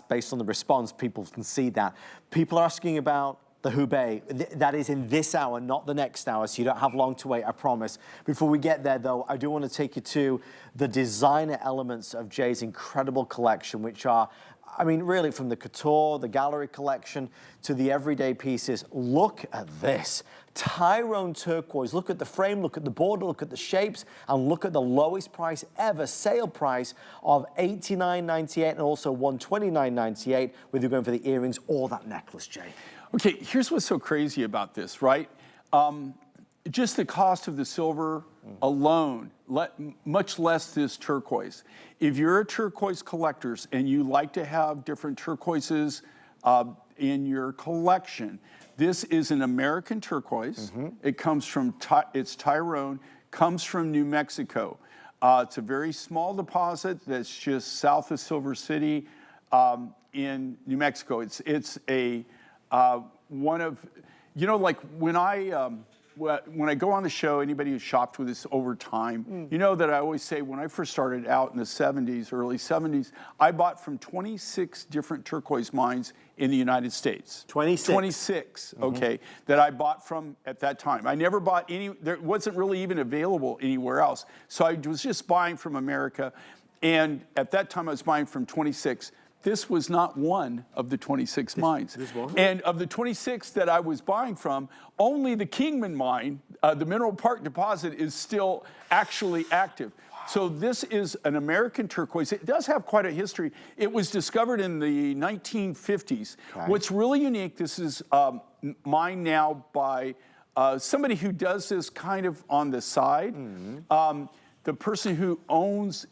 based on the response, people can see that. People are asking about the Hubei. That is in this hour, not the next hour, so you don't have long to wait, I promise. Before we get there, though, I do want to take you to the designer elements of Jay's incredible collection, which are, I mean, really from the couture, the gallery collection, to the everyday pieces. Look at this. Tyrone Turquoise. Look at the frame, look at the border, look at the shapes, and look at the lowest price ever, sale price of $89.98 and also $129.98, whether you're going for the earrings or that necklace, Jay. Okay, here's what's so crazy about this, right? Just the cost of the silver alone, much less this turquoise. If you're a turquoise collector and you like to have different turquoises in your collection, this is an American turquoise. It comes from, it's Tyrone, comes from New Mexico. It's a very small deposit that's just south of Silver City in New Mexico. It's a, one of, you know, like when I go on the show, anybody who's shopped with us over time, you know that I always say when I first started out in the 70s, early 70s, I bought from 26 different turquoise mines in the United States. 26? 26, okay, that I bought from at that time. I never bought any, there wasn't really even available anywhere else. So I was just buying from America. And at that time I was buying from 26. This was not one of the 26 mines. And of the 26 that I was buying from, only the Kingman mine, the Mineral Park deposit, is still actually active. Wow. So this is an American turquoise. It does have quite a history. It was discovered in the 1950s. Okay. What's really unique, this is mined now by somebody who does this kind of on the side. The person who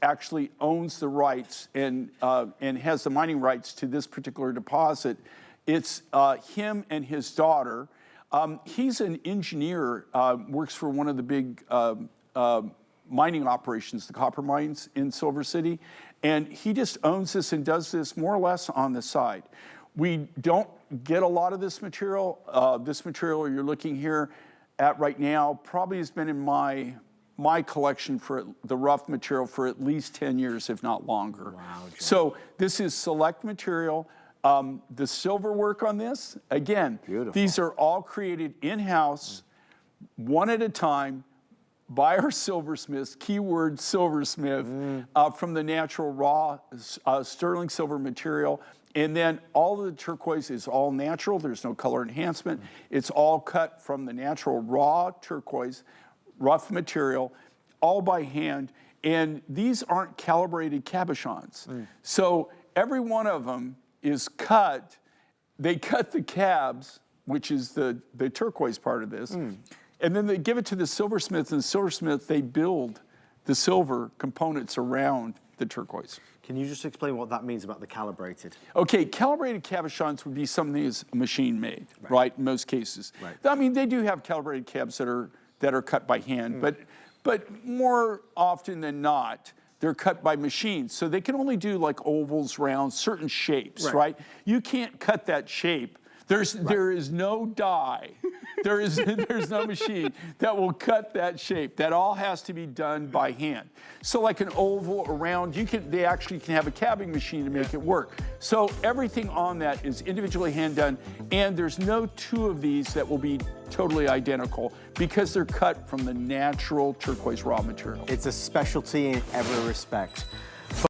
actually owns the rights and has the mining rights to this particular deposit. It's him and his daughter. He's an engineer, works for one of the big mining operations, the copper mines in Silver City. And he just owns this and does this more or less on the side. We don't get a lot of this material. This material you're looking here at right now probably has been in my collection for the rough material for at least 10 years, if not longer. Wow, so this is select material. The silver work on this, again, beautiful. These are all created in-house, one at a time, by our silversmiths, keyword silversmith, from the natural raw sterling silver material. And then all of the turquoise is all natural. There's no color enhancement. It's all cut from the natural raw turquoise, rough material, all by hand, and these aren't calibrated cabochons. So every one of them is cut. They cut the cabs, which is the turquoise part of this, and then they give it to the silversmith, and the silversmith, they build the silver components around the turquoise. Can you just explain what that means about the calibrated? Okay, calibrated cabochons would be something that's machine made, right, in most cases. I mean, they do have calibrated cabs that are cut by hand, but more often than not, they're cut by machines. So they can only do like ovals, rounds, certain shapes, right? You can't cut that shape. There is no die. There's no machine that will cut that shape. That all has to be done by hand. So like an oval or round, they actually can have a cabbing machine to make it work. So everything on that is individually hand done, and there's no two of these that will be totally identical because they're cut from the natural turquoise raw material. It's a specialty in every respect.